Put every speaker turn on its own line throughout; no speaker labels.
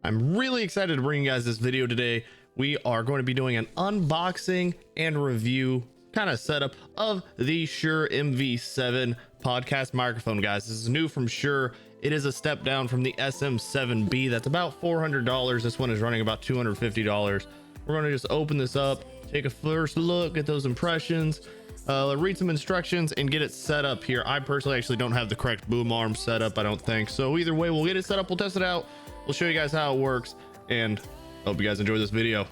I'm really excited to bring you guys this video today. We are going to be doing an unboxing and review kind of setup of the Shure MV7 Podcast Microphone, guys. This is new from Shure. It is a step down from the SM7B. That's about $400. This one is running about $250. We're going to just open this up, take a first look at those impressions, read some instructions, and get it set up here. I personally actually don't have the correct boom arm set up, I don't think. So either way, we'll get it set up, we'll test it out, we'll show you guys how it works, and hope you guys enjoy this video.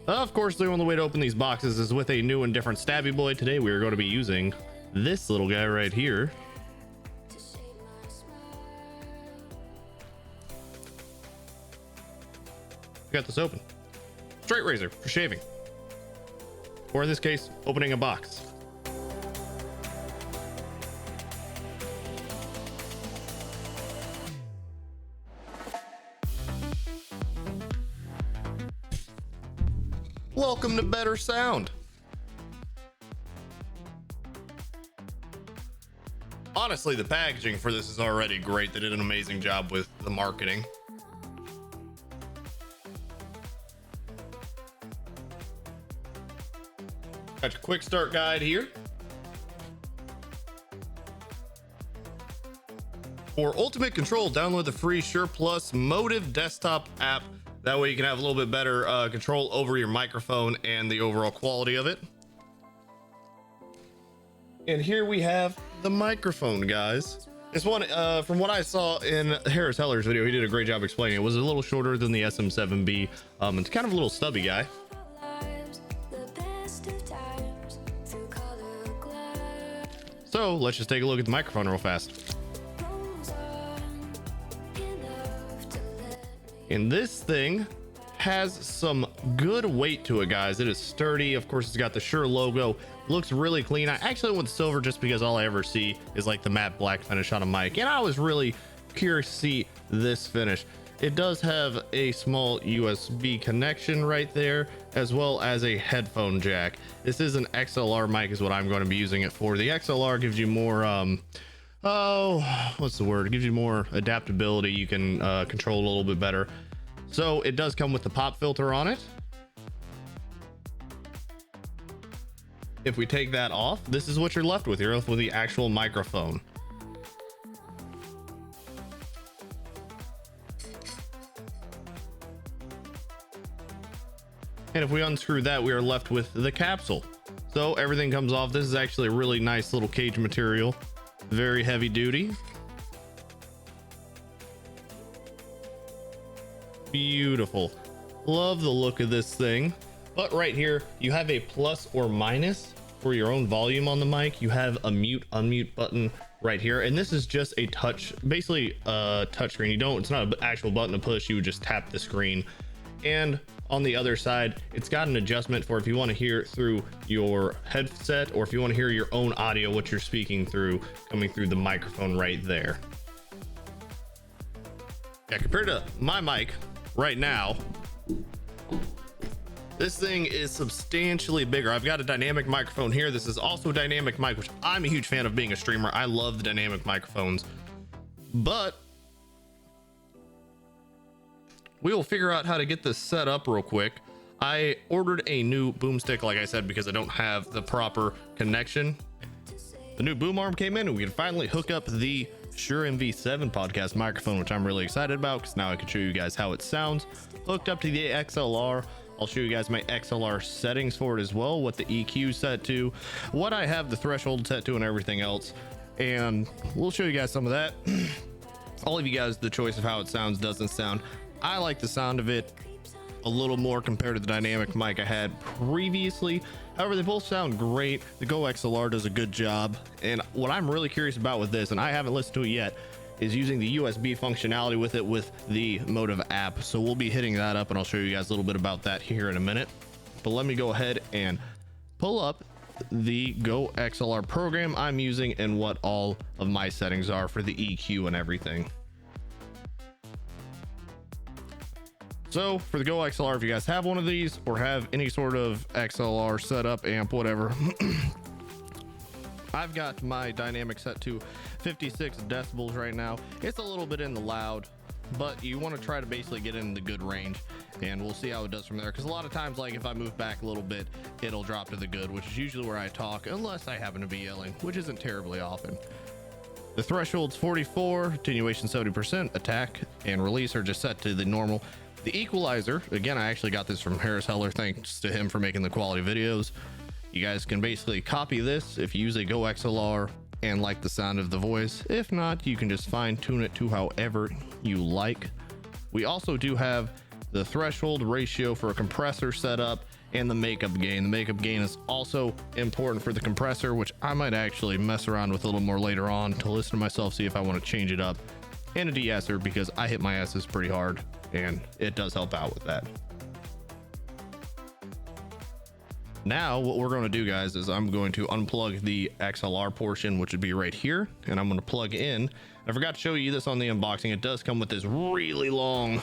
Of course, the only way to open these boxes is with a new and different stabby boy. Today we are going to be using this little guy right here. Got this open. Straight razor for shaving, or in this case, opening a box. Welcome to better sound. Honestly, the packaging for this is already great. They did an amazing job with the marketing. Got your quick start guide here. For ultimate control, download the free Shure Plus Motiv desktop app. That way you can have a little bit better control over your microphone and the overall quality of it. And here we have the microphone, guys. This one, from what I saw in Harris Heller's video, he did a great job explaining it. It was a little shorter than the SM7B. It's kind of a little stubby guy. So let's just take a look at the microphone real fast. And this thing has some good weight to it, guys. It is sturdy. Of course, it's got the Shure logo. Looks really clean. I actually went silver just because all I ever see is like the matte black finish on a mic, and I was really curious to see this finish. It does have a small USB connection right there, as well as a headphone jack. This is an XLR mic is what I'm going to be using it for. The XLR gives you more what's the word? It gives you more adaptability. You can control it a little bit better. So it does come with the pop filter on it. If we take that off, this is what you're left with. You're left with the actual microphone. And if we unscrew that, we are left with the capsule. So everything comes off. This is actually a really nice little cage material. Very heavy duty. Beautiful. Love the look of this thing. But right here, you have a plus or minus for your own volume on the mic. You have a mute, unmute button right here. And this is just a touch, basically a touch screen. It's not an actual button to push. You would just tap the screen. And on the other side, it's got an adjustment for if you want to hear through your headset, or if you want to hear your own audio, what you're speaking through, coming through the microphone right there. Yeah, compared to my mic right now, this thing is substantially bigger. I've got a dynamic microphone here. This is also a dynamic mic, which I'm a huge fan of being a streamer. I love the dynamic microphones, but we will figure out how to get this set up real quick. I ordered a new boomstick, like I said, because I don't have the proper connection. The new boom arm came in, and we can finally hook up the Shure MV7 Podcast Microphone, which I'm really excited about because now I can show you guys how it sounds. Hooked up to the XLR. I'll show you guys my XLR settings for it as well, what the EQ set to, what I have the threshold set to, and everything else. And we'll show you guys some of that. I'll leave you guys the choice of how it sounds, doesn't sound. I like the sound of it a little more compared to the dynamic mic I had previously. However, they both sound great. The GOXLR does a good job. And what I'm really curious about with this, and I haven't listened to it yet, is using the USB functionality with it with the Motiv app. So we'll be hitting that up, and I'll show you guys a little bit about that here in a minute. But let me go ahead and pull up the GOXLR program I'm using and what all of my settings are for the EQ and everything. So for the GOXLR, if you guys have one of these or have any sort of XLR setup, amp, whatever, I've got my dynamic set to 56 decibels right now. It's a little bit in the loud, but you want to try to basically get in the good range, and we'll see how it does from there. Because a lot of times, like if I move back a little bit, it'll drop to the good, which is usually where I talk, unless I happen to be yelling, which isn't terribly often. The threshold's 44, attenuation 70%, attack and release are just set to the normal. The equalizer, again, I actually got this from Harris Heller, thanks to him for making the quality videos. You guys can basically copy this if you use a GOXLR and like the sound of the voice. If not, you can just fine tune it to however you like. We also do have the threshold ratio for a compressor setup and the makeup gain. The makeup gain is also important for the compressor, which I might actually mess around with a little more later on to listen to myself, see if I want to change it up. And a de-esser, because I hit my S's pretty hard and it does help out with that. Now what we're going to do, guys, is I'm going to unplug the XLR portion, which would be right here, and I'm going to plug in. I forgot to show you this on the unboxing. It does come with this really long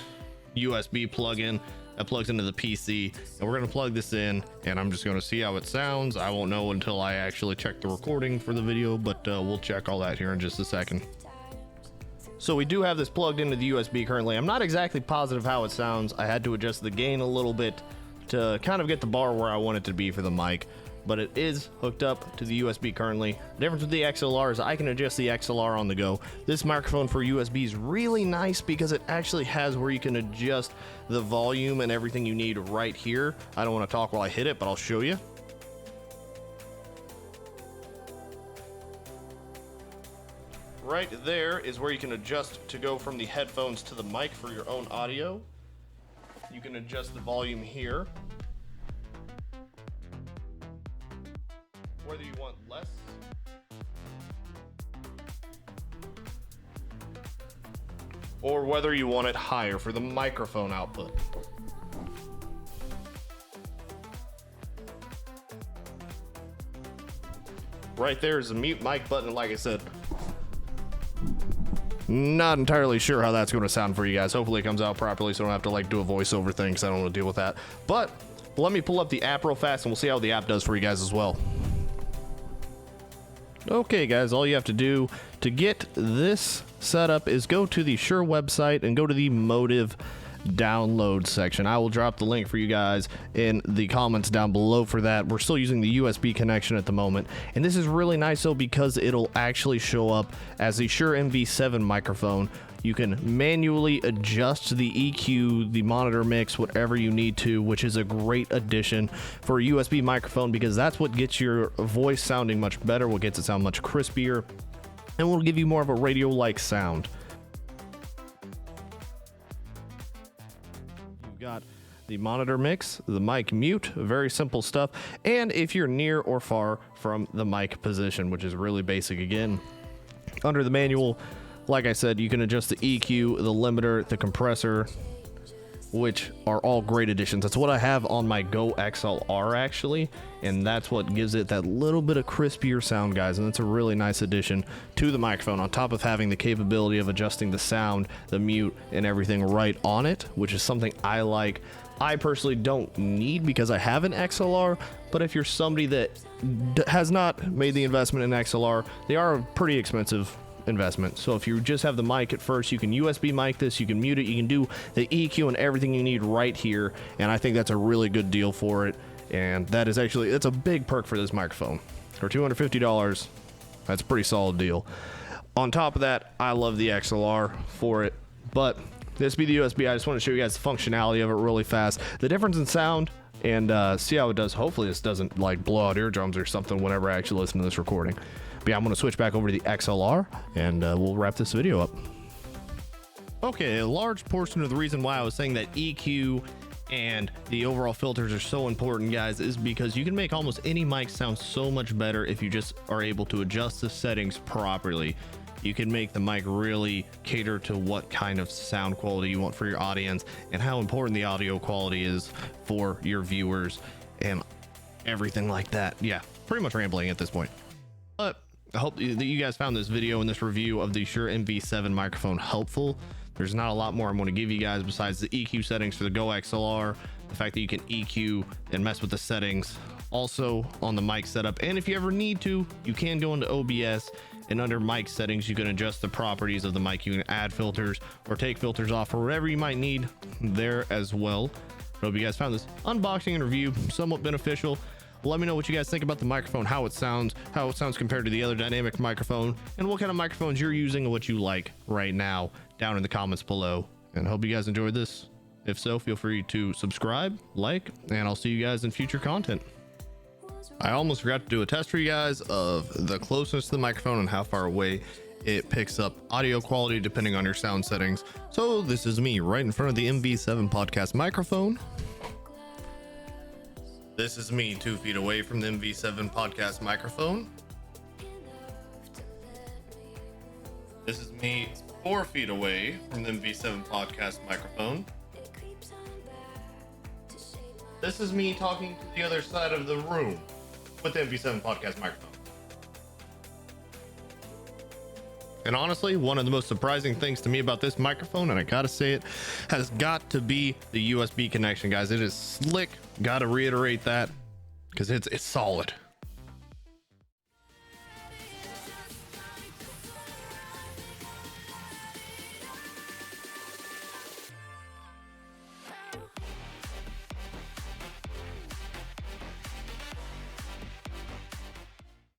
USB plug-in that plugs into the PC, and we're going to plug this in, and I'm just going to see how it sounds. I won't know until I actually check the recording for the video, but we'll check all that here in just a second. So we do have this plugged into the USB currently. I'm not exactly positive how it sounds. I had to adjust the gain a little bit to kind of get the bar where I want it to be for the mic, but it is hooked up to the USB currently. The difference with the XLR is I can adjust the XLR on the go. This microphone for USB is really nice because it actually has where you can adjust the volume and everything you need right here. I don't want to talk while I hit it, but I'll show you. Right there is where you can adjust to go from the headphones to the mic for your own audio. You can adjust the volume here, whether you want less or whether you want it higher for the microphone output. Right there is the mute mic button. Like I said, not entirely sure how that's going to sound for you guys. Hopefully it comes out properly so I don't have to like do a voiceover thing, because I don't want to deal with that. But let me pull up the app real fast and we'll see how the app does for you guys as well. Okay guys, all you have to do to get this set up is go to the Shure website and go to the Motiv download section. I will drop the link for you guys in the comments down below for that. We're still using the USB connection at the moment, and this is really nice though because it'll actually show up as the Shure MV7 microphone. You can manually adjust the EQ, the monitor mix, whatever you need to, which is a great addition for a USB microphone because that's what gets your voice sounding much better, what gets it sound much crispier, and will give you more of a radio-like sound. Got the monitor mix, the mic mute, very simple stuff, and if you're near or far from the mic position, which is really basic. Again, under the manual, like I said, you can adjust the EQ, the limiter, the compressor, which are all great additions. That's what I have on my GOXLR actually, and that's what gives it that little bit of crispier sound, guys, and it's a really nice addition to the microphone, on top of having the capability of adjusting the sound, the mute, and everything right on it, which is something I like. I personally don't need because I have an XLR, but if you're somebody that has not made the investment in XLR, they are a pretty expensive investment. So if you just have the mic at first, you can USB mic this, you can mute it, you can do the EQ and everything you need right here, and I think that's a really good deal for it. And that is actually, that's a big perk for this microphone. For $250, that's a pretty solid deal. On top of that, I love the XLR for it, but this be the USB. I just want to show you guys the functionality of it really fast, the difference in sound, and see how it does. Hopefully this doesn't like blow out eardrums or something whenever I actually listen to this recording. But yeah, I'm going to switch back over to the XLR, and we'll wrap this video up. Okay, a large portion of the reason why I was saying that EQ and the overall filters are so important, guys, is because you can make almost any mic sound so much better if you just are able to adjust the settings properly. You can make the mic really cater to what kind of sound quality you want for your audience and how important the audio quality is for your viewers and everything like that. Yeah, pretty much rambling at this point. But I hope that you guys found this video and this review of the Shure MV7 microphone helpful. There's not a lot more I'm going to give you guys besides the EQ settings for the GOXLR, the fact that you can EQ and mess with the settings also on the mic setup. And if you ever need to, you can go into OBS, and under mic settings you can adjust the properties of the mic. You can add filters or take filters off or whatever you might need there as well. I hope you guys found this unboxing and review somewhat beneficial. Let me know what you guys think about the microphone, how it sounds compared to the other dynamic microphone, and what kind of microphones you're using and what you like right now down in the comments below. And I hope you guys enjoyed this. If so, feel free to subscribe, like, and I'll see you guys in future content. I almost forgot to do a test for you guys of the closeness to the microphone and how far away it picks up audio quality depending on your sound settings. So this is me right in front of the MV7 Podcast Microphone. This is me 2 feet away from the MV7 Podcast Microphone. This is me 4 feet away from the MV7 Podcast Microphone. This is me talking to the other side of the room with the MV7 Podcast Microphone. And honestly, one of the most surprising things to me about this microphone, and I gotta say it, has got to be the USB connection, guys. It is slick. Gotta reiterate that because it's solid.